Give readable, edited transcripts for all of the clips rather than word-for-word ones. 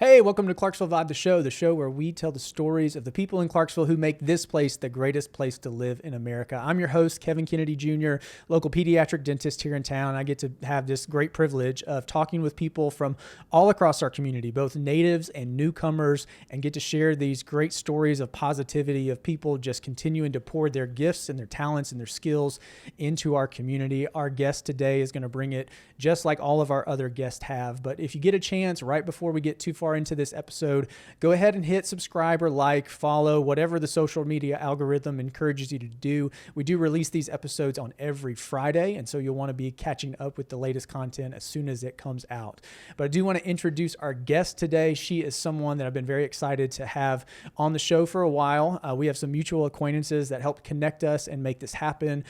Hey, welcome to Clarksville Vibe the show where we tell the stories of the people in Clarksville who make this place the greatest place to live in America. I'm your host, Kevin Kennedy Jr., local pediatric dentist here in town. I get to have this great privilege of talking with people from all across our community, both natives and newcomers, and get to share these great stories of positivity of people just continuing to pour their gifts and their talents and their skills into our community. Our guest today is going to bring it just like all of our other guests have. But if you get a chance right before we get too far into this episode, go ahead and hit subscribe or like, follow, whatever the social media algorithm encourages you to do. We do release these episodes on every Friday, and so you'll want to be catching up with the latest content as soon as it comes out. But I do want to introduce our guest today. She is someone that I've been very excited to have on the show for a while. We have some mutual acquaintances that helped connect us and make this happen.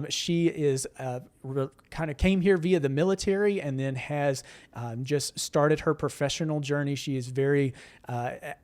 She is kind of came here via the military and then has just started her professional journey. She is very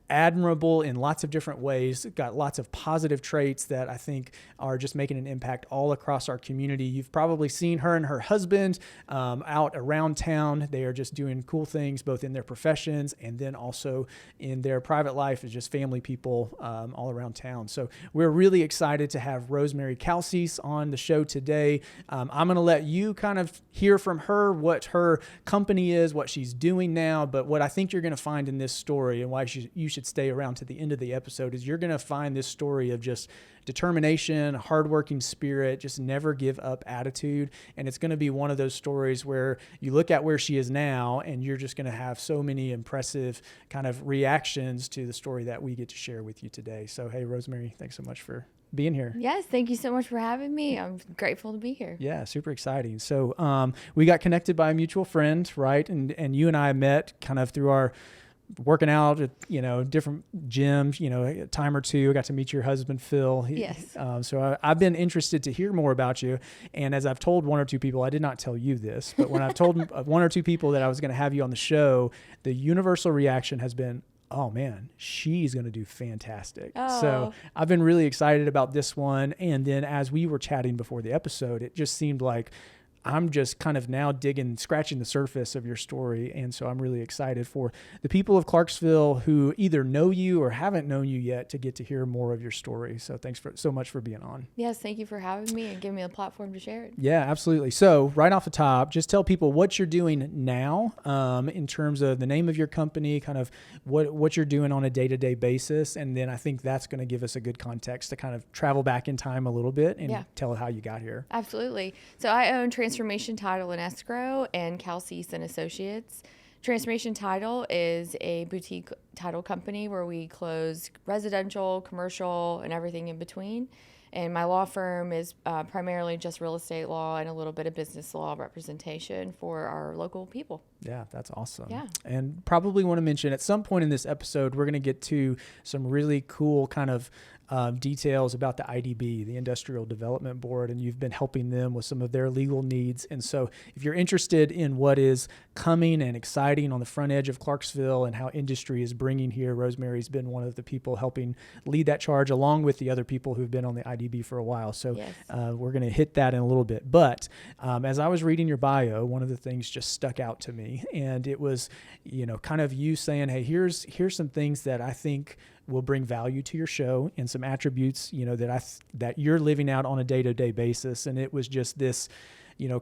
admirable in lots of different ways, got lots of positive traits that I think are just making an impact all across our community. You've probably seen her and her husband out around town. They are just doing cool things, both in their professions and then also in their private life as just family people all around town. So we're really excited to have Rosemary Calcese on the show today. I'm going to let you kind of hear from her what her company is, what she's doing now, but what I think you're going to find in this story and why you should stay around to the end of the episode is you're going to find this story of just determination, hardworking spirit, just never give up attitude. And it's going to be one of those stories where you look at where she is now and you're just going to have so many impressive kind of reactions to the story that we get to share with you today. So, hey, Rosemary, thanks so much for being here. Yes, thank you so much for having me. I'm grateful to be here. Yeah, super exciting. So we got connected by a mutual friend, right? And you and I met kind of through our working out at, different gyms, a time or two. I got to meet your husband, Phil. Yes. So I've been interested to hear more about you. And as I've told one or two people, I did not tell you this, but when I've told one or two people that I was going to have you on the show, the universal reaction has been, oh man, she's going to do fantastic. Oh. So I've been really excited about this one. And then as we were chatting before the episode, it just seemed like I'm just kind of now scratching the surface of your story. And so I'm really excited for the people of Clarksville who either know you or haven't known you yet to get to hear more of your story. So thanks so much for being on. Yes, thank you for having me and giving me the platform to share it. Yeah, absolutely. So right off the top, just tell people what you're doing now in terms of the name of your company, kind of what you're doing on a day-to-day basis. And then I think that's going to give us a good context to kind of travel back in time a little bit and tell how you got here. Absolutely. So I own Transformation Title Escrow and Calcese and Associates. Transformation Title is a boutique title company where we close residential, commercial, and everything in between. And my law firm is primarily just real estate law and a little bit of business law representation for our local people. Yeah, that's awesome. Yeah. And probably want to mention at some point in this episode, we're going to get to some really cool kind of details about the IDB, the Industrial Development Board, and you've been helping them with some of their legal needs. And so if you're interested in what is coming and exciting on the front edge of Clarksville and how industry is bringing here, Rosemary's been one of the people helping lead that charge along with the other people who've been on the IDB for a while. So yes. We're going to hit that in a little bit. But as I was reading your bio, one of the things just stuck out to me, and it was, kind of you saying, hey, here's some things that I think will bring value to your show and some attributes, that you're living out on a day-to-day basis. And it was just this,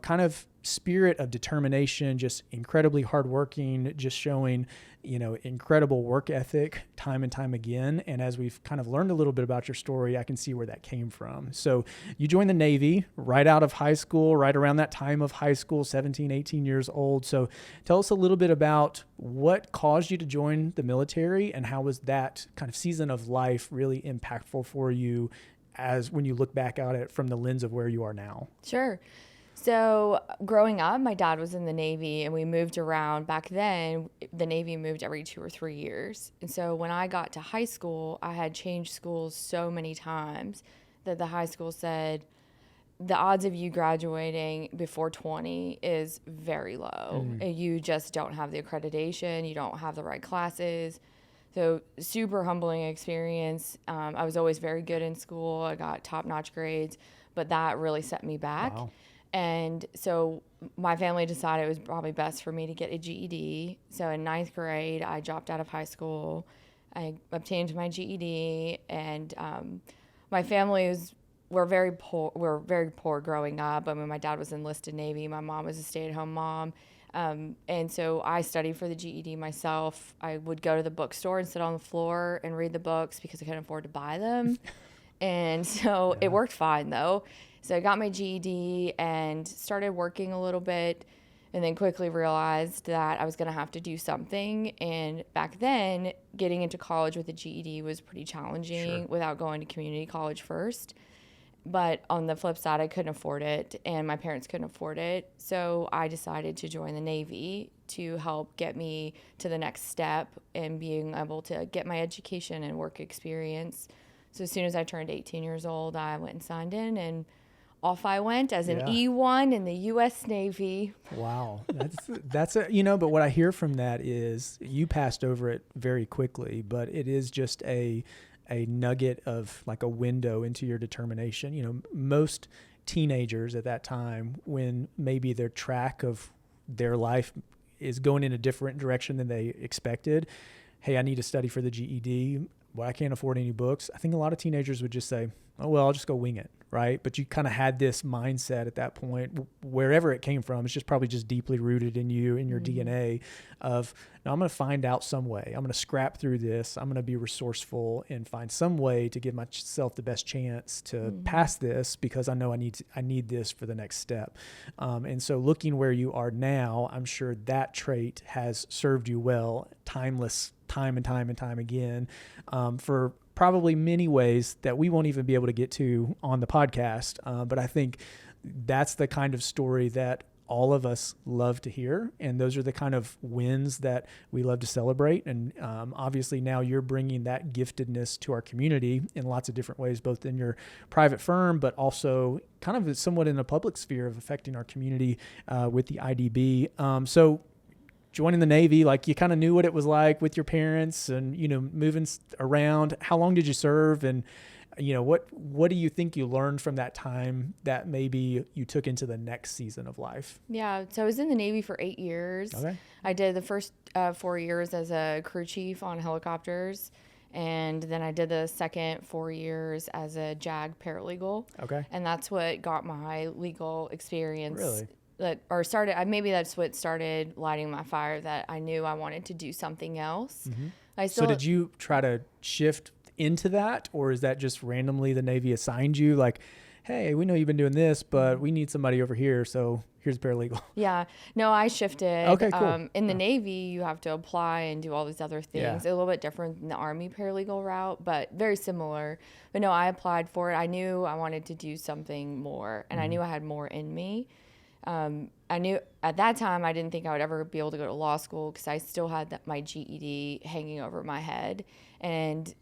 kind of spirit of determination, just incredibly hardworking, just showing, incredible work ethic time and time again. And as we've kind of learned a little bit about your story, I can see where that came from. So you joined the Navy right out of high school, right around that time of high school, 17, 18 years old. So tell us a little bit about what caused you to join the military and how was that kind of season of life really impactful for you as when you look back at it from the lens of where you are now? Sure. So growing up, my dad was in the Navy and we moved around. Back then, the Navy moved every 2 or 3 years. And so when I got to high school, I had changed schools so many times that the high school said, the odds of you graduating before 20 is very low. You just don't have the accreditation. You don't have the right classes. So super humbling experience. I was always very good in school. I got top-notch grades, but that really set me back. Wow. And so my family decided it was probably best for me to get a GED. So in 9th grade, I dropped out of high school. I obtained my GED, and my family were very poor. We were very poor growing up. I mean, my dad was enlisted Navy. My mom was a stay-at-home mom. And so I studied for the GED myself. I would go to the bookstore and sit on the floor and read the books because I couldn't afford to buy them. And so it worked fine, though. So I got my GED and started working a little bit, and then quickly realized that I was going to have to do something. And back then, getting into college with a GED was pretty challenging without going to community college first. But on the flip side, I couldn't afford it, and my parents couldn't afford it. So I decided to join the Navy to help get me to the next step in being able to get my education and work experience. So as soon as I turned 18 years old, I went and signed in, and off I went as an E1 in the U.S. Navy. Wow. That's but what I hear from that is you passed over it very quickly, but it is just a nugget of like a window into your determination. Most teenagers at that time, when maybe their track of their life is going in a different direction than they expected, hey, I need to study for the GED. Well, I can't afford any books. I think a lot of teenagers would just say, oh, well, I'll just go wing it, right? But you kind of had this mindset at that point, wherever it came from. It's just probably just deeply rooted in you, in your DNA of, no, I'm going to find out some way. I'm going to scrap through this. I'm going to be resourceful and find some way to give myself the best chance to pass this, because I know I need this for the next step. And so looking where you are now, I'm sure that trait has served you well, timeless, time and time again, for probably many ways that we won't even be able to get to on the podcast. But I think that's the kind of story that all of us love to hear. And those are the kind of wins that we love to celebrate. And obviously now you're bringing that giftedness to our community in lots of different ways, both in your private firm, but also kind of somewhat in a public sphere of affecting our community with the IDB. So joining the Navy, like you kind of knew what it was like with your parents and, moving around. How long did you serve? And, what do you think you learned from that time that maybe you took into the next season of life? Yeah. So I was in the Navy for 8 years. Okay. I did the first 4 years as a crew chief on helicopters. And then I did the second 4 years as a JAG paralegal. Okay. And that's what got my legal experience. Really? Maybe that's what started lighting my fire, that I knew I wanted to do something else. Mm-hmm. So did you try to shift into that, or is that just randomly the Navy assigned you, like, hey, we know you've been doing this, but we need somebody over here, so here's a paralegal? Yeah. No, I shifted. Okay, cool. In the Navy, you have to apply and do all these other things. Yeah. A little bit different than the Army paralegal route, but very similar. But no, I applied for it. I knew I wanted to do something more, and I knew I had more in me. I knew at that time I didn't think I would ever be able to go to law school because I still had my GED hanging over my head. And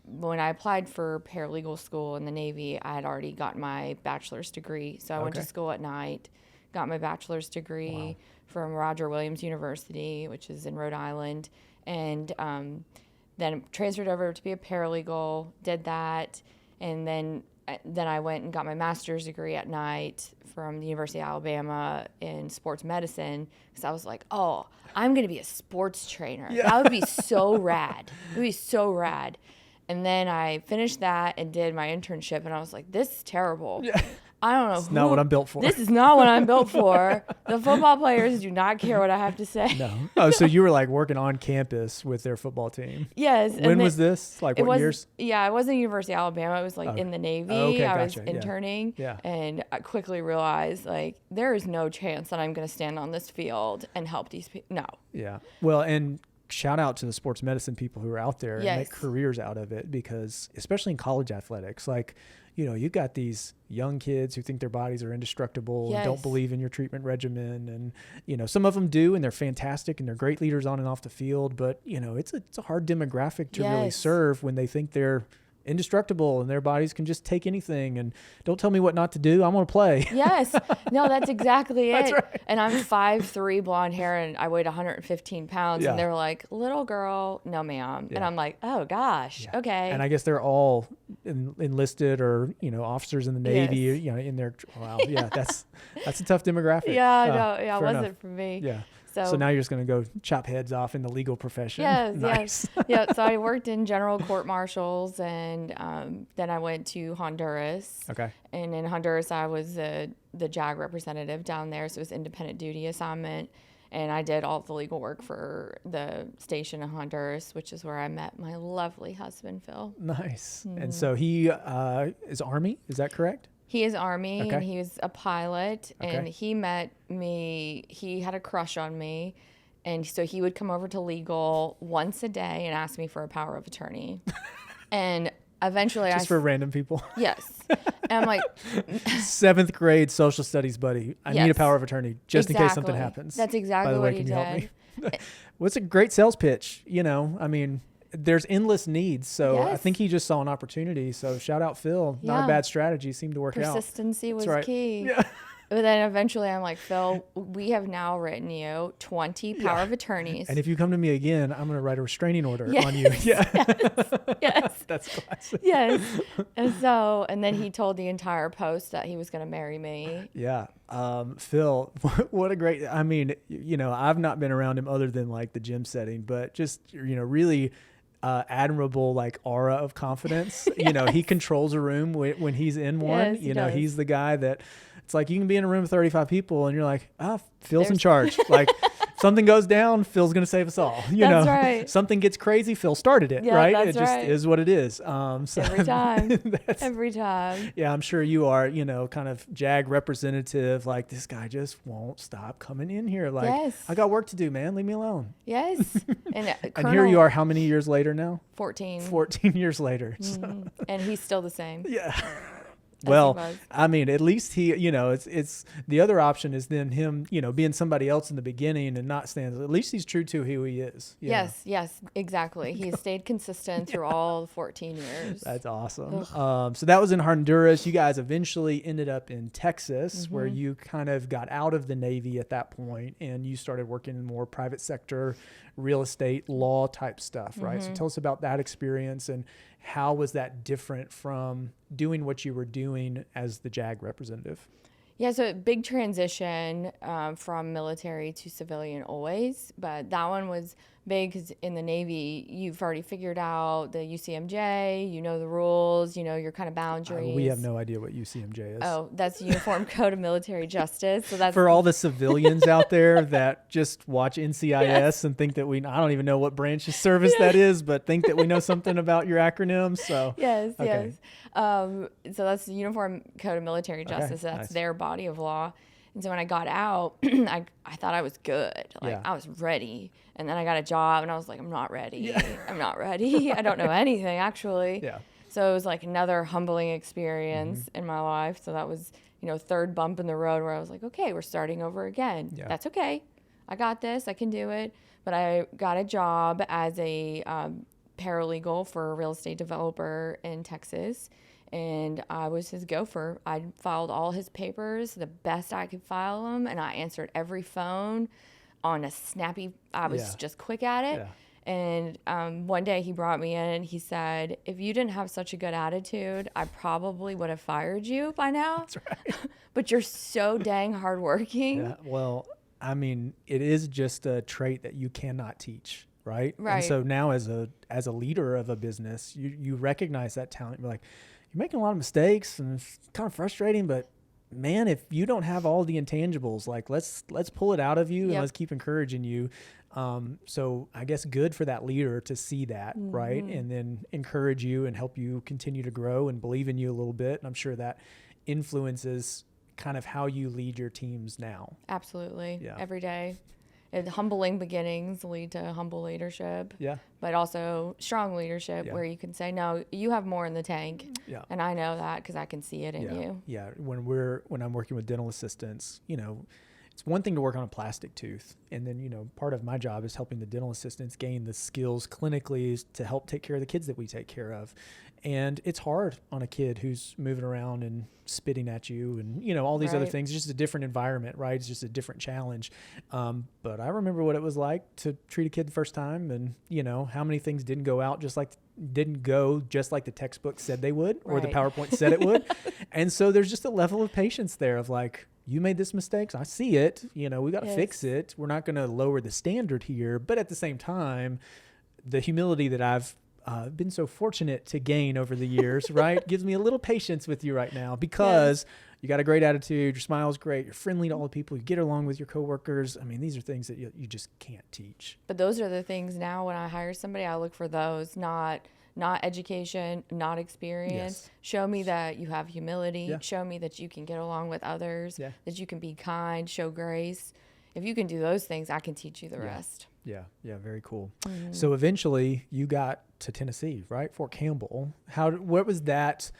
when I applied for paralegal school in the Navy, I had already gotten my bachelor's degree. So I went to school at night, got my bachelor's degree from Roger Williams University, which is in Rhode Island, and then transferred over to be a paralegal, did that, and then I went and got my master's degree at night from the University of Alabama in sports medicine, because I was like, oh, I'm going to be a sports trainer. Yeah. That would be so rad. It would be so rad. And then I finished that and did my internship, and I was like, this is terrible. Yeah. I don't know. It's not what I'm built for. This is not what I'm built for. The football players do not care what I have to say. No. Oh, so you were like working on campus with their football team? Yes. When was this? Like what years? Yeah, I wasn't University of Alabama. It was like in the Navy. Okay, I gotcha. was interning. Yeah. And I quickly realized, like, there is no chance that I'm going to stand on this field and help these people. No. Yeah. Well, and shout out to the sports medicine people who are out there and Yes. make careers out of it, because especially in college athletics, like, you got these young kids who think their bodies are indestructible and don't believe in your treatment regimen. And, some of them do, and they're fantastic and they're great leaders on and off the field. But, it's a hard demographic to really serve when they think they're indestructible and their bodies can just take anything. And don't tell me what not to do. I want to play. Yes. No, that's exactly it. That's right. And I'm 5'3", blonde hair, and I weighed 115 pounds. Yeah. And they were like, little girl, no ma'am. Yeah. And I'm like, oh gosh, okay. And I guess they're all enlisted or, officers in the Navy, Yes. in their, wow. Yeah. That's a tough demographic. Yeah, no, it fair wasn't enough. for me. Yeah. So So now you're just going to go chop heads off in the legal profession. yes, Nice. yes. Yeah, so I worked in general court martials, and then I went to Honduras. Okay. And in Honduras, I was the JAG representative down there, so it was independent duty assignment. And I did all the legal work for the station in Honduras, which is where I met my lovely husband, Phil. Nice. And so he is Army. Is that correct? He is Army, Okay. and he was a pilot, and Okay. he met me. He had a crush on me, and so he would come over to legal once a day and ask me for a power of attorney. And eventually Just for random people. yes. And I'm like, 7th grade social studies buddy. I need a Yes. power of attorney just in case something Exactly. happens. That's exactly By the way, what he can you help me? did. Well, it's a great sales pitch. I mean, there's endless needs. So I Yes. think he just saw an opportunity. So shout out Phil. Not Yeah. a bad strategy. Seemed to work out. Persistency was right. key. Yeah. But then eventually I'm like, Phil, we have now written you 20 power of attorneys. And if you come to me again, I'm going to write a restraining order Yes. on you. Yeah. yes. That's classic. Yes. And then he told the entire post that he was going to marry me. Yeah. Phil, what a great, I mean, I've not been around him other than like the gym setting, but just, really admirable like aura of confidence. He controls a room when he's in one. Yes, he does. He's the guy that it's like you can be in a room with 35 people and you're like, Phil's in charge. Like something goes down, Phil's going to save us all. That's right. Something gets crazy, Phil started it, Yeah, right? that's It just right. is what it is. So Every time. that's- Every time. yeah, I'm sure you are, kind of JAG representative. Like this guy just won't stop coming in here. Like Yes. I got work to do, man. Leave me alone. Yes. And, And here you are. How many years later now? 14. 14 years later. So, Mhm. And he's still the same. yeah. he Well, was. I mean, at least he, it's the other option is then him, being somebody else in the beginning and not staying. At least he's true to who he is. Yes, exactly. He stayed consistent through all the 14 years. That's awesome. So that was in Honduras. You guys eventually ended up in Texas, where you kind of got out of the Navy at that point, and you started working in more private sector, real estate, law type stuff, right? So tell us about that experience and how was that different from doing what you were doing as the JAG representative? Yeah, so big transition from military to civilian always, but that one was big because in the Navy, you've already figured out the UCMJ, you know the rules, you know your kind of boundaries. We have no idea what UCMJ is. Oh, that's the Uniform Code of Military Justice. So that's For all the civilians out there that just watch NCIS and think that I don't even know what branch of service that is, but think that we know something about your acronyms. So Yes, Okay. yes. So that's the Uniform Code of Military Justice. That's nice. their body of law. And so when I got out, I thought I was good. Like Yeah. I was ready. And then I got a job and I was like, I'm not ready. I'm not ready. I don't know anything actually. yeah. So it was like another humbling experience in my life. So that was, third bump in the road where I was like, okay, we're starting over again. Yeah. That's okay. I got this. I can do it. But I got a job as a paralegal for a real estate developer in Texas. And I was his gopher. I filed all his papers the best I could file them. And I answered every phone on a snappy, I was Yeah. just quick at it. Yeah. And one day he brought me in and he said, if you didn't have such a good attitude, I probably would have fired you by now. That's right. But you're so dang hardworking. Yeah. Well, I mean, it is just a trait that you cannot teach, right? Right. And so now as a leader of a business, you recognize that talent. You're like, you're making a lot of mistakes and it's kind of frustrating, but man, if you don't have all the intangibles, like let's pull it out of you and Yep. let's keep encouraging you. So I guess good for that leader to see that, right? And then encourage you and help you continue to grow and believe in you a little bit. And I'm sure that influences kind of how you lead your teams now. Absolutely. Yeah. Every day. And humbling beginnings lead to humble leadership, Yeah. but also strong leadership Yeah. where you can say, no, you have more in the tank. Yeah. And I know that because I can see it in Yeah. you. Yeah. When I'm working with dental assistants, it's one thing to work on a plastic tooth. And then, part of my job is helping the dental assistants gain the skills clinically to help take care of the kids that we take care of. And it's hard on a kid who's moving around and spitting at you and, you know, all these other Right. things. It's just a different environment, right? It's just a different challenge. But I remember what it was like to treat a kid the first time, and, you know, how many things didn't go just like the textbook said they would, or the Right. PowerPoint said it would. And so there's just a level of patience there of like, you made this mistake, so I see it, you know, we got to fix it. We're not going to lower the standard here. But at the same time, the humility that I've been so fortunate to gain over the years, right, gives me a little patience with you right now, because you got a great attitude, your smile's great, you're friendly to all the people, you get along with your coworkers. I mean, these are things that you just can't teach. But those are the things now when I hire somebody, I look for those, not education, not experience. Yes. Show me that you have humility. Yeah. Show me that you can get along with others, Yeah. that you can be kind, show grace. If you can do those things, I can teach you the rest. Yeah, very cool. So eventually you got to Tennessee, right? Fort Campbell. What was that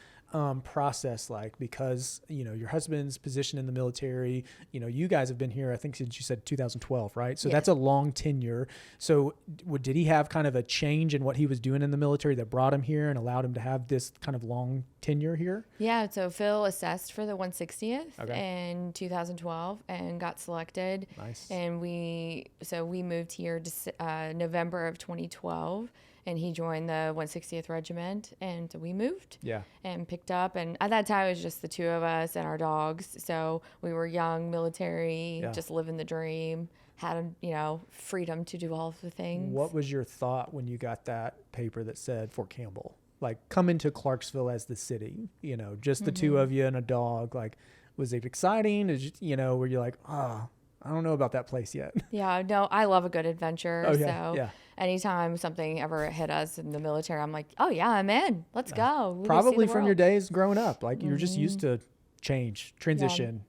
process like? Because, you know, your husband's position in the military, you know, you guys have been here, I think, since you said 2012, right? So that's a long tenure. So did he have kind of a change in what he was doing in the military that brought him here and allowed him to have this kind of long tenure here? Yeah, so Phil assessed for the 160th in 2012 and got selected. Nice. And we moved here November of 2012, and he joined the 160th Regiment, and we moved and picked up. And at that time, it was just the two of us and our dogs. So we were young, military, just living the dream, had, you know, freedom to do all of the things. What was your thought when you got that paper that said Fort Campbell? Like, come into Clarksville as the city, you know, just the two of you and a dog. Like, was it exciting? You know, were you like, I don't know about that place yet? Yeah, no, I love a good adventure. Oh, yeah, so anytime something ever hit us in the military, I'm like, oh yeah, I'm in. Let's go. We'll Probably see the from your world. days growing up, like you're just used to change, transition.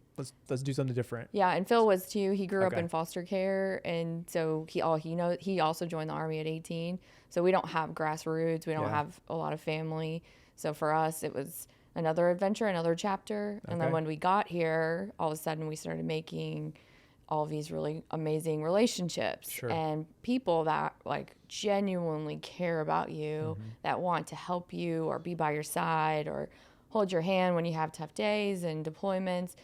Let's do something different. Yeah, and Phil was too. He grew up Okay. in foster care, and so he also joined the Army at 18. So we don't have grassroots. We don't have a lot of family. So for us, it was another adventure, another chapter. And then when we got here, all of a sudden we started making all these really amazing relationships and people that like genuinely care about you, that want to help you or be by your side or hold your hand when you have tough days and deployments.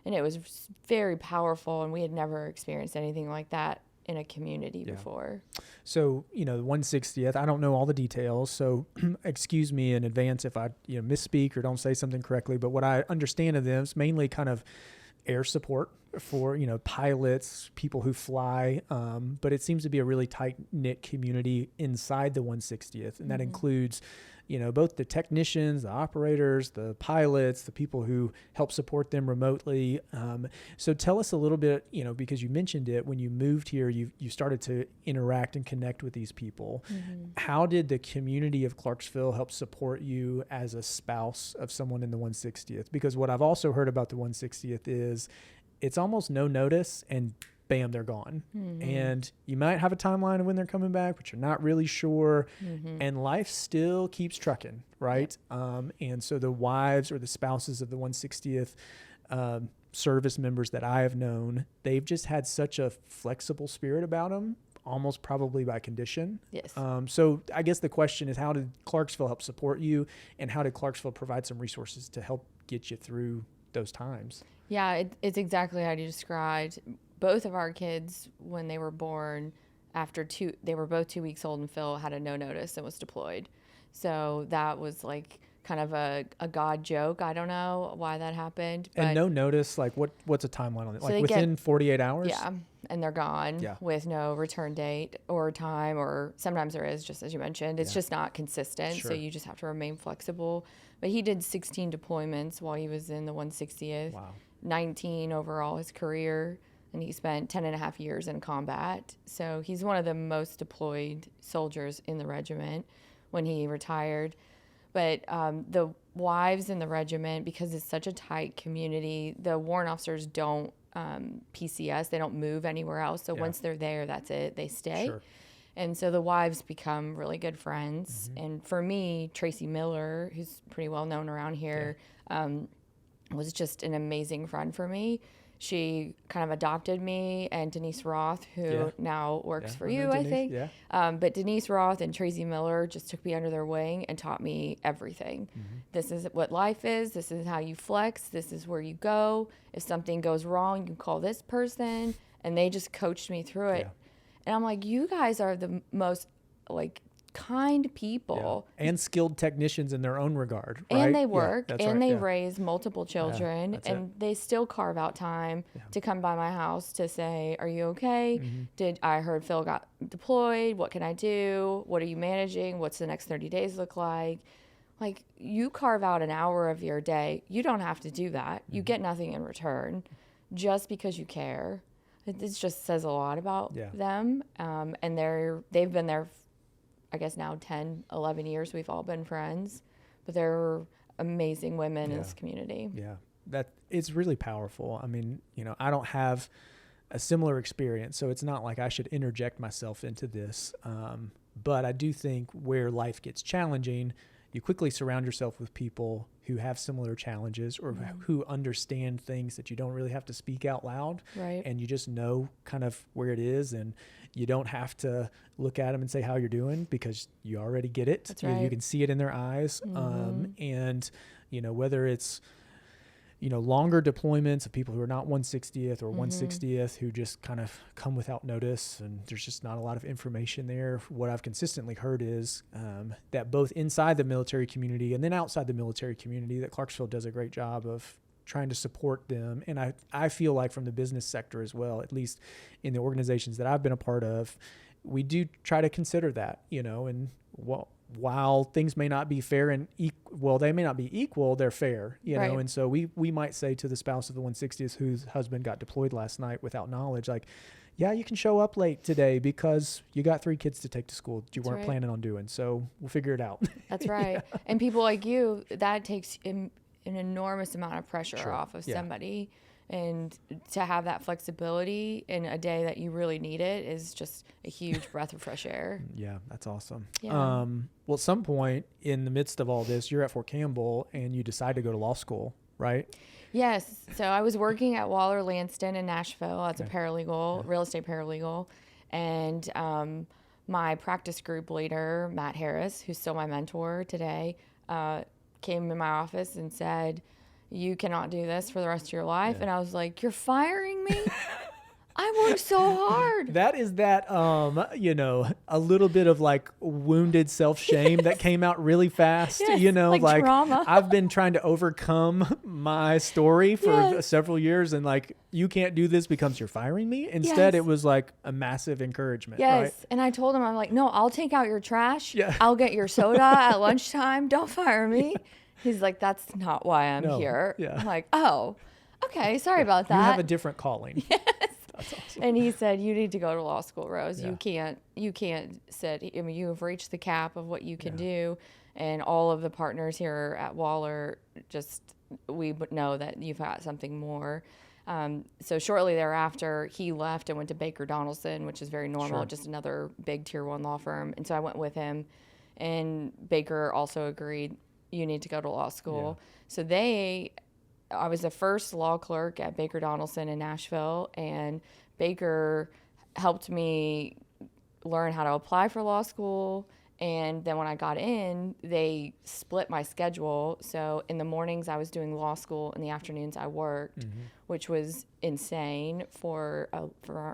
And it was very powerful, and we had never experienced anything like that in a community before. So, you know, the 160th, I don't know all the details, so excuse me in advance if I misspeak or don't say something correctly, but what I understand of them is mainly kind of air support for, you know, pilots, people who fly, but it seems to be a really tight-knit community inside the 160th, and that includes, you know, both the technicians, the operators, the pilots, the people who help support them remotely. So tell us a little bit, you know, because you mentioned it, when you moved here, you started to interact and connect with these people. How did the community of Clarksville help support you as a spouse of someone in the 160th? Because what I've also heard about the 160th is it's almost no notice and bam, they're gone. And you might have a timeline of when they're coming back, but you're not really sure. And life still keeps trucking, right? And so the wives or the spouses of the 160th service members that I have known, they've just had such a flexible spirit about them, almost probably by condition. Yes. So I guess the question is, how did Clarksville help support you, and how did Clarksville provide some resources to help get you through those times? Yeah, it's exactly how you described. Both of our kids, when they were born, they were both 2 weeks old, and Phil had a no notice and was deployed. So that was like kind of a God joke. I don't know why that happened. But And no notice, like what's a timeline on it? So Like they within 48 hours? yeah, and they're gone with no return date or time, or sometimes there is, just as you mentioned. It's just not consistent, so you just have to remain flexible. But he did 16 deployments while he was in the 160th. Wow. 19 overall his career, and he spent 10 and a half years in combat. So he's one of the most deployed soldiers in the regiment when he retired. But the wives in the regiment, because it's such a tight community, the warrant officers don't PCS, they don't move anywhere else. So once they're there, that's it, they stay. Sure. And so the wives become really good friends. And for me, Tracy Miller, who's pretty well known around here, was just an amazing friend for me. She kind of adopted me, and Denise Roth, who now works for you, I think. Yeah. But Denise Roth and Tracy Miller just took me under their wing and taught me everything. This is what life is. This is how you flex. This is where you go. If something goes wrong, you call this person. And they just coached me through it. And I'm like, you guys are the most like kind people. And skilled technicians in their own regard, right? And they work, and they right. raise multiple children, and they still carve out time to come by my house to say, are you okay? I heard Phil got deployed. What can I do? What are you managing? What's the next 30 days look like? Like, you carve out an hour of your day. You don't have to do that. You get nothing in return just because you care. It just says a lot about them. And they've been there, I guess now 10, 11 years. We've all been friends, but they're amazing women in this community. Yeah, that it's really powerful. I mean, I don't have a similar experience, so it's not like I should interject myself into this. But I do think where life gets challenging, you quickly surround yourself with people who have similar challenges or who understand things that you don't really have to speak out loud. Right. And you just know kind of where it is, and you don't have to look at them and say how you're doing because you already get it. That's right. You can see it in their eyes. And, whether it's, longer deployments of people who are not 160th or 160th who just kind of come without notice, and there's just not a lot of information there. What I've consistently heard is that both inside the military community and then outside the military community, that Clarksville does a great job of trying to support them. And I feel like from the business sector as well, at least in the organizations that I've been a part of, we do try to consider that, and while things may not be fair and they may not be equal, they're fair, right. And so we might say to the spouse of the 160th whose husband got deployed last night without knowledge, like, yeah, you can show up late today because you got 3 kids to take to school that you weren't planning on doing. So we'll figure it out. That's right. And people like you, that takes an enormous amount of pressure off of somebody. And to have that flexibility in a day that you really need it is just a huge breath of fresh air. Yeah, that's awesome. Yeah. Well, at some point in the midst of all this, you're at Fort Campbell and you decide to go to law school, right? Yes. So I was working at Waller Lanston in Nashville as a paralegal, real estate paralegal. And my practice group leader, Matt Harris, who's still my mentor today, came in my office and said, you cannot do this for the rest of your life. And I was like, you're firing me? I worked so hard. That is that, a little bit of like wounded self-shame that came out really fast, like trauma. I've been trying to overcome my story for several years, and like, you can't do this becomes you're firing me. Instead, it was like a massive encouragement. Yes. Right? And I told him, I'm like, no, I'll take out your trash. Yeah. I'll get your soda at lunchtime. Don't fire me. He's like, that's not why I'm here. Yeah. I'm like, oh, okay. Sorry about that. You have a different calling. Yes. That's awesome. And he said, you need to go to law school, Rose. Yeah. You can't sit. I mean, you have reached the cap of what you can do. And all of the partners here at Waller, we know that you've got something more. So shortly thereafter, he left and went to Baker Donaldson, which is very normal, just another big tier 1 law firm. And so I went with him, and Baker also agreed, you need to go to law school. So I was the first law clerk at Baker Donaldson in Nashville, and Baker helped me learn how to apply for law school. And then when I got in, they split my schedule. So in the mornings I was doing law school, in the afternoons I worked, which was insane for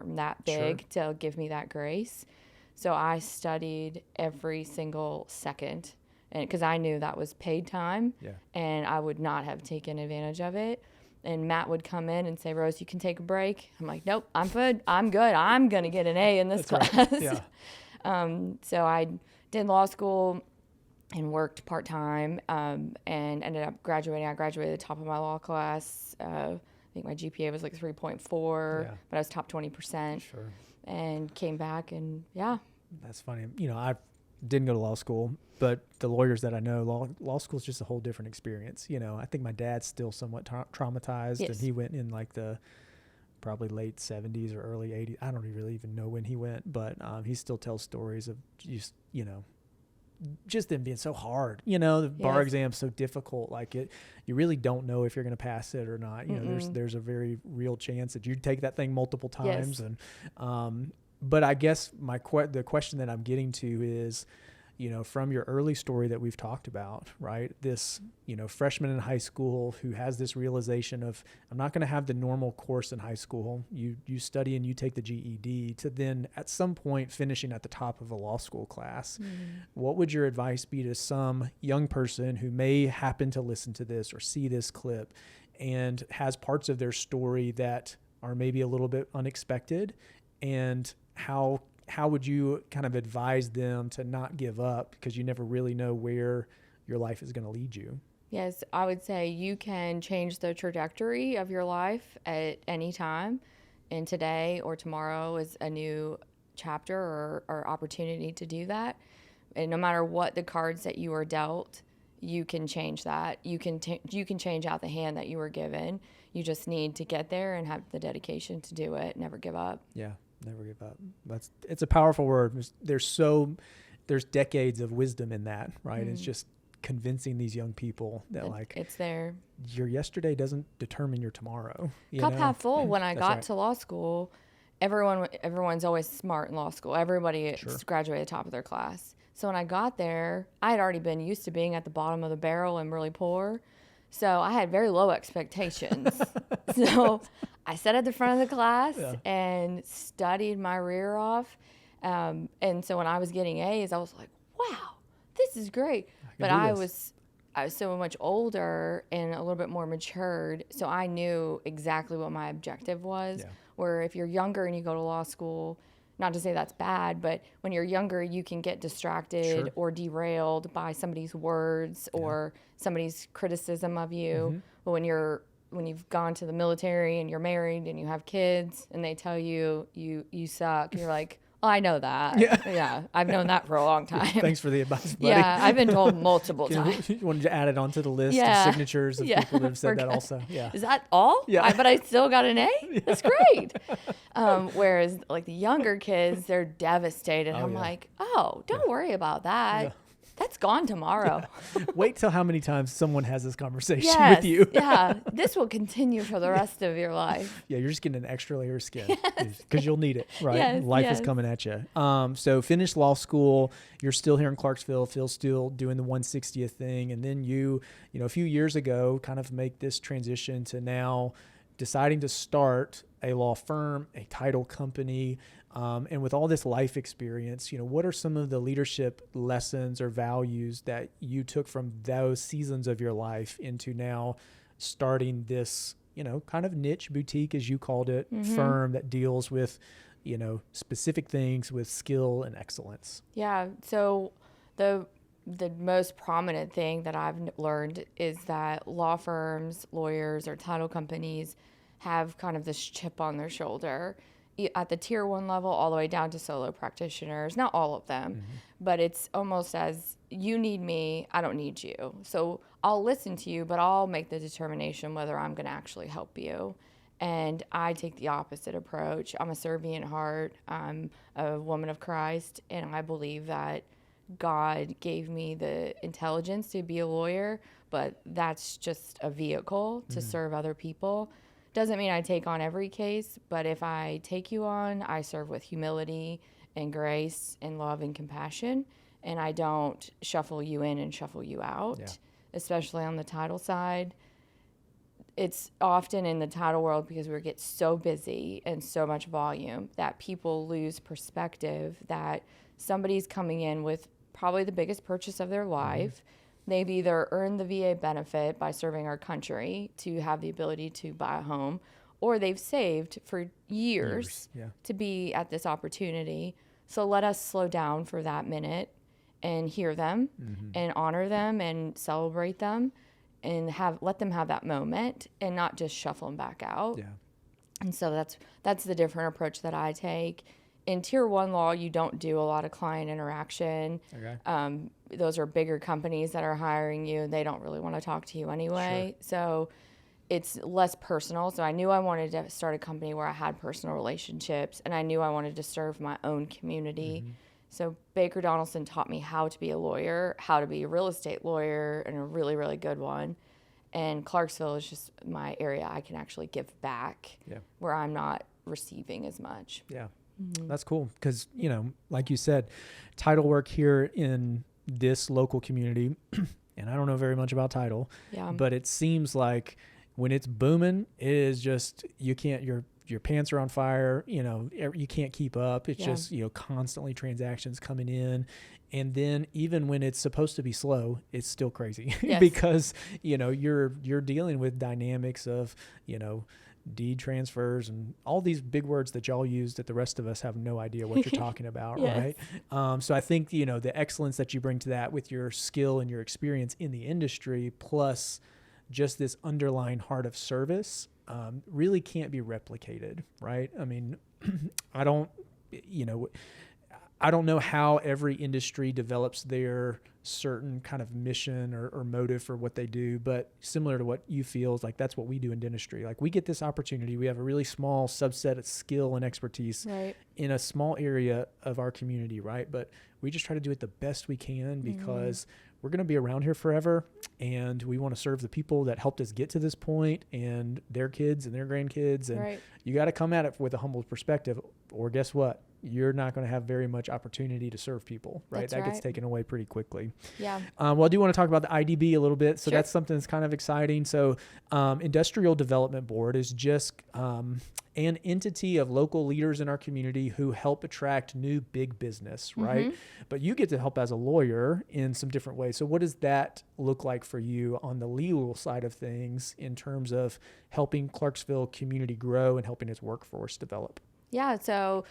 that big to give me that grace. So I studied every single second, and because I knew that was paid time, and I would not have taken advantage of it. And Matt would come in and say, Rose, you can take a break. I'm like, nope, I'm good. I'm going to get an A in this class. Right. Yeah. So I did law school and worked part-time, and ended up graduating. I graduated at the top of my law class. I think my GPA was like 3.4, but I was top 20%. Sure. And came back, and That's funny. I didn't go to law school, but the lawyers that I know, law school is just a whole different experience. I think my dad's still somewhat traumatized, and he went in like the probably late 70s or early 80s. I don't really even know when he went, but he still tells stories of just, just them being so hard, the bar Yes. exam's so difficult. Like you really don't know if you're going to pass it or not. There's a very real chance that you take that thing multiple times. Yes. And, but I guess the question that I'm getting to is, from your early story that we've talked about, right? This, freshman in high school who has this realization of, I'm not going to have the normal course in high school. You study and you take the GED, to then at some point finishing at the top of a law school class. What would your advice be to some young person who may happen to listen to this or see this clip and has parts of their story that are maybe a little bit unexpected? And how would you kind of advise them to not give up, because you never really know where your life is going to lead you? Yes, I would say you can change the trajectory of your life at any time, and today or tomorrow is a new chapter or opportunity to do that. And no matter what the cards that you were dealt, you can change that. You can change out the hand that you were given. You just need to get there and have the dedication to do it. Never give up. Yeah. Never give up. It's a powerful word. There's decades of wisdom in that, right? It's just convincing these young people that it's there. Your yesterday doesn't determine your tomorrow. Cup half full. When I got to law school, everyone's always smart in law school. Everybody graduated at the top of their class. So when I got there, I had already been used to being at the bottom of the barrel and really poor. So I had very low expectations. So I sat at the front of the class and studied my rear off. And so when I was getting A's, I was like, wow, this is great. But I was so much older and a little bit more matured. So I knew exactly what my objective was. Yeah. Where if you're younger and you go to law school, not to say that's bad, but when you're younger, you can get distracted or derailed by somebody's words or somebody's criticism of you. But when you've gone to the military and you're married and you have kids and they tell you you suck, you're like, oh, I know that. Yeah, I've known that for a long time. Thanks for the advice, buddy. Yeah, I've been told multiple times. You wanted to add it onto the list of signatures of people that have said that also. Yeah. Is that all? Yeah. But I still got an A? That's great. Whereas like the younger kids, they're devastated. I'm like, oh, don't worry about that. Yeah. That's gone tomorrow. Wait till how many times someone has this conversation with you. This will continue for the rest of your life. Yeah, you're just getting an extra layer of skin because you'll need it, right? Life is coming at you. So finish law school. You're still here in Clarksville. Phil's still doing the 160th thing. And then you a few years ago, kind of make this transition to now deciding to start a law firm, a title company. And with all this life experience, what are some of the leadership lessons or values that you took from those seasons of your life into now starting this, kind of niche boutique, as you called it, firm that deals with, specific things with skill and excellence? Yeah. So the most prominent thing that I've learned is that law firms, lawyers, or title companies have kind of this chip on their shoulder at the tier 1 level all the way down to solo practitioners. Not all of them, but it's almost as you need me, I don't need you. So I'll listen to you, but I'll make the determination whether I'm going to actually help you. And I take the opposite approach. I'm a Serbian at heart. I'm a woman of Christ, and I believe that God gave me the intelligence to be a lawyer, but that's just a vehicle to serve other people. Doesn't mean I take on every case, but if I take you on, I serve with humility and grace and love and compassion, and I don't shuffle you in and shuffle you out, especially on the title side. It's often in the title world, because we get so busy and so much volume, that people lose perspective that somebody's coming in with probably the biggest purchase of their life. They've either earned the VA benefit by serving our country to have the ability to buy a home, or they've saved for years to be at this opportunity. So let us slow down for that minute and hear them and honor them and celebrate them and let them have that moment and not just shuffle them back out. And so that's the different approach that I take. In tier 1 law, you don't do a lot of client interaction. Those are bigger companies that are hiring you, and they don't really want to talk to you anyway. So it's less personal. So I knew I wanted to start a company where I had personal relationships, and I knew I wanted to serve my own community. So Baker Donaldson taught me how to be a lawyer, how to be a real estate lawyer, and a really, really good one. And Clarksville is just my area I can actually give back, where I'm not receiving as much. Yeah, that's cool. Because, you know, like you said, title work here in this local community, and I don't know very much about title, but it seems like when it's booming, it is just, you can't, your pants are on fire, you know, you can't keep up. It's just, you know, constantly transactions coming in. And then even when it's supposed to be slow, it's still crazy because, you know, you're dealing with dynamics of, you know, deed transfers and all these big words that y'all use that the rest of us have no idea what you're talking about. Right. So I think, you know, the excellence that you bring to that with your skill and your experience in the industry, plus just this underlying heart of service, really can't be replicated, right? I mean, I don't know how every industry develops their certain kind of mission or motive for what they do, but similar to what you feel is like, that's what we do in dentistry. Like, we get this opportunity. We have a really small subset of skill and expertise in a small area of our community, right? But we just try to do it the best we can because we're going to be around here forever, and we want to serve the people that helped us get to this point and their kids and their grandkids. And you got to come at it with a humble perspective, or guess what? You're not going to have very much opportunity to serve people, right? That gets taken away pretty quickly. Yeah. Well, I do want to talk about the IDB a little bit. So that's something that's kind of exciting. So Industrial Development Board is just an entity of local leaders in our community who help attract new big business, right? But you get to help as a lawyer in some different ways. So what does that look like for you on the legal side of things in terms of helping Clarksville community grow and helping its workforce develop? Yeah, so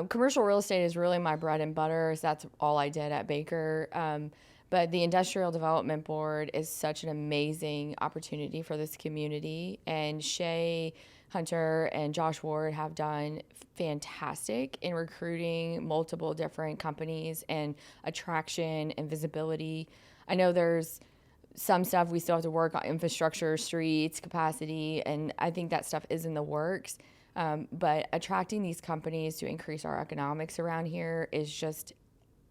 commercial real estate is really my bread and butter. So that's all I did at Baker. But the Industrial Development Board is such an amazing opportunity for this community. And Shay Hunter and Josh Ward have done fantastic in recruiting multiple different companies and attraction and visibility. I know there's some stuff we still have to work on, infrastructure, streets, capacity, and I think that stuff is in the works. But attracting these companies to increase our economics around here is just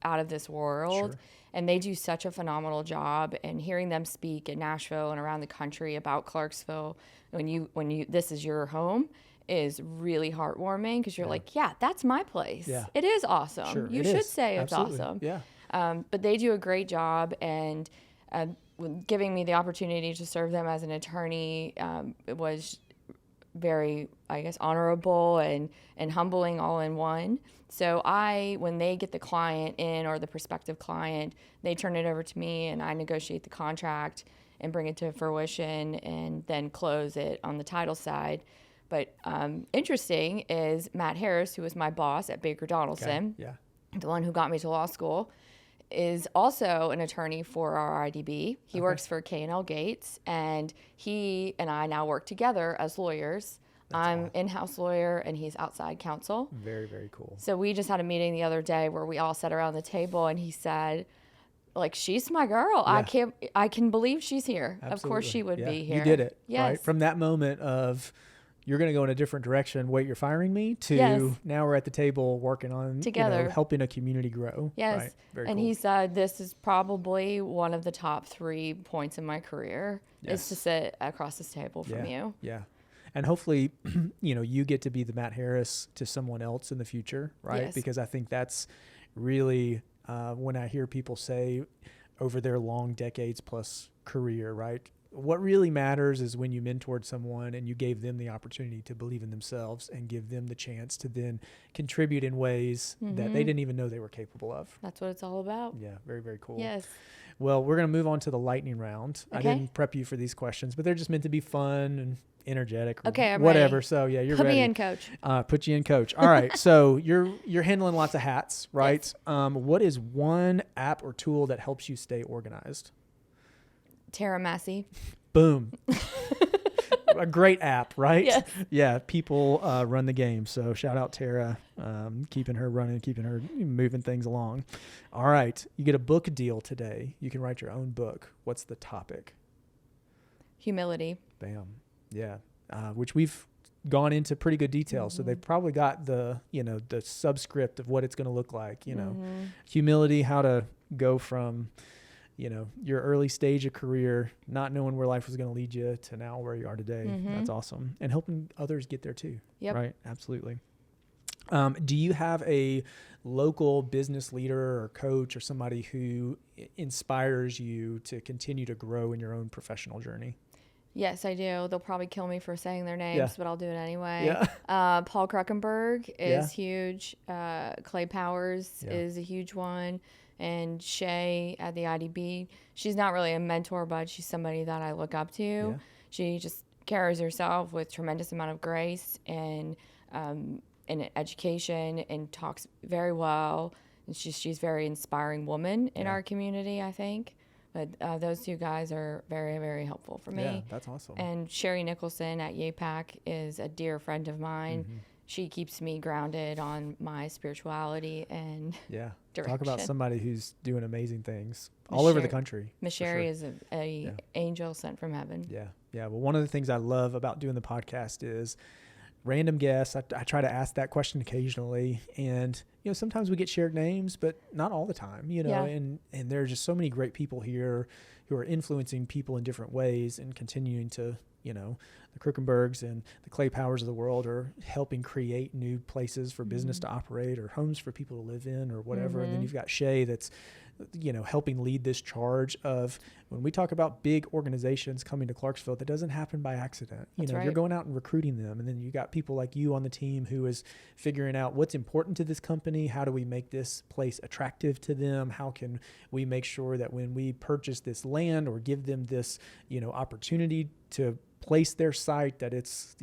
out of this world. And they do such a phenomenal job. And hearing them speak in Nashville and around the country about Clarksville, when you this is your home, is really heartwarming, because you're like, yeah, that's my place. It is awesome. You should say it's awesome. But they do a great job, and giving me the opportunity to serve them as an attorney, it was very, I guess, honorable and humbling all in one. So when they get the client in, or the prospective client, they turn it over to me, and I negotiate the contract and bring it to fruition, and then close it on the title side. But interesting is Matt Harris, who was my boss at Baker Donaldson, the one who got me to law school, is also an attorney for our IDB. He works for K&L Gates, and he and I now work together as lawyers. I'm in-house lawyer, and he's outside counsel. Very, very cool. So we just had a meeting the other day where we all sat around the table, and he said, like, she's my girl. I can believe she's here. Absolutely. Of course she would be here. You did it. Right? From that moment of, you're going to go in a different direction, wait, you're firing me, to now we're at the table working on together, helping a community grow. Right? Very cool. He said, this is probably one of the top 3 points in my career, is to sit across this table from you. And hopefully, you get to be the Matt Harris to someone else in the future, right? Because I think that's really, when I hear people say over their long decades plus career, right? What really matters is when you mentored someone and you gave them the opportunity to believe in themselves and give them the chance to then contribute in ways that they didn't even know they were capable of. That's what it's all about. Yeah, very, very cool. Yes. Well, we're going to move on to the lightning round. I didn't prep you for these questions, but they're just meant to be fun and energetic, or I'm whatever. Ready. So yeah, you're ready. Put me in, coach. Put you in, coach. All right. So you're handling lots of hats, right? Yes. What is one app or tool that helps you stay organized? Terra Massey. Boom. A great app, right? Yes. Yeah. People run the game. So shout out Tara, keeping her running, keeping her moving things along. All right. You get a book deal today. You can write your own book. What's the topic? Humility. Bam. Yeah. Which we've gone into pretty good detail. So they've probably got the, the subscript of what it's going to look like, humility, how to go from, your early stage of career, not knowing where life was going to lead you to now where you are today. That's awesome. And helping others get there too. Yep. Right. Absolutely. Do you have a local business leader or coach or somebody who inspires you to continue to grow in your own professional journey? Yes, I do. They'll probably kill me for saying their names, but I'll do it anyway. Yeah. Paul Kruckenberg is huge. Clay Powers is a huge one. And Shay at the IDB, she's not really a mentor, but she's somebody that I look up to. Yeah. She just carries herself with tremendous amount of grace and education, and talks very well. And she's a very inspiring woman in our community, I think. But those two guys are very, very helpful for me. Yeah, that's awesome. And Sherry Nicholson at YAPAC is a dear friend of mine. She keeps me grounded on my spirituality and direction. Talk about somebody who's doing amazing things all over the country. Miss Sherry is a angel sent from heaven. Yeah. Well, one of the things I love about doing the podcast is random guests. I try to ask that question occasionally, and sometimes we get shared names, but not all the time. And there are just so many great people here who are influencing people in different ways and continuing to, the Kruckenbergs and the Clay Powers of the world are helping create new places for business to operate, or homes for people to live in, or whatever. And then you've got Shay that's, helping lead this charge of, when we talk about big organizations coming to Clarksville, that doesn't happen by accident. You're going out and recruiting them. And then you got people like you on the team who is figuring out what's important to this company. How do we make this place attractive to them? How can we make sure that when we purchase this land or give them this, opportunity to place their site, that it's,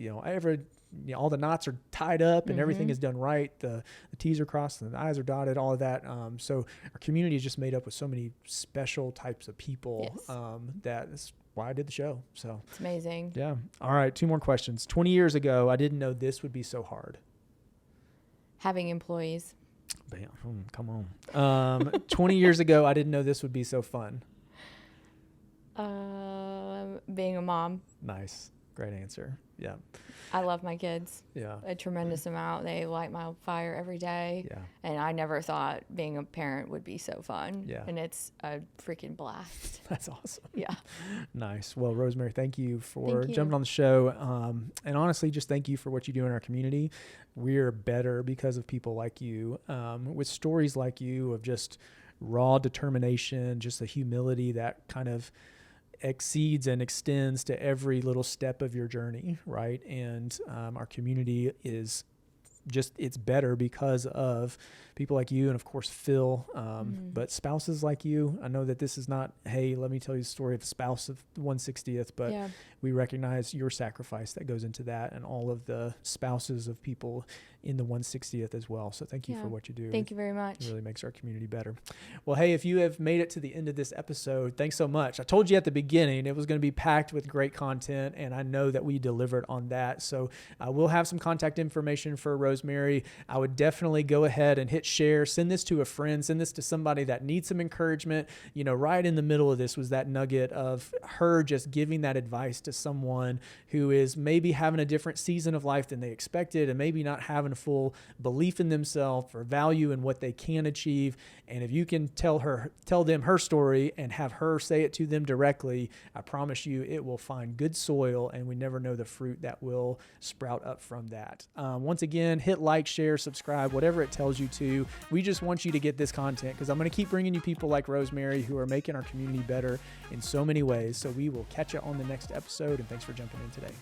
all the knots are tied up and everything is done right. The T's are crossed and the I's are dotted, all of that. So our community is just made up with so many special types of people. That's why I did the show. So it's amazing. Yeah. All right. 2 more questions. 20 years ago, I didn't know this would be so hard. Having employees. Bam. Come on. 20 years ago, I didn't know this would be so fun. Being a mom. Nice. Great answer. Yeah. I love my kids. Yeah. A tremendous amount. They light my fire every day. Yeah. And I never thought being a parent would be so fun. Yeah. And it's a freaking blast. That's awesome. Yeah. Nice. Well, Rosemary, thank you for jumping on the show. And honestly, just thank you for what you do in our community. We're better because of people like you, with stories like you of just raw determination, just a humility that kind of exceeds and extends to every little step of your journey, right? And our community is just, it's better because of people like you and of course Phil, but spouses like you. I know that this is not, hey, let me tell you the story of the spouse of the 160th, but we recognize your sacrifice that goes into that, and all of the spouses of people in the 160th as well. So thank you for what you do. Thank you very much. It really makes our community better. Well, hey, if you have made it to the end of this episode, thanks so much. I told you at the beginning it was going to be packed with great content, and I know that we delivered on that. So we'll have some contact information for Rosemary. I would definitely go ahead and hit share, send this to a friend, send this to somebody that needs some encouragement. Right in the middle of this was that nugget of her just giving that advice to someone who is maybe having a different season of life than they expected, and maybe not having a full belief in themselves or value in what they can achieve. And if you can tell them her story and have her say it to them directly, I promise you it will find good soil, and we never know the fruit that will sprout up from that. Once again, hit like, share, subscribe, whatever it tells you to. We just want you to get this content because I'm going to keep bringing you people like Rosemary who are making our community better in so many ways. So we will catch you on the next episode, and thanks for jumping in today.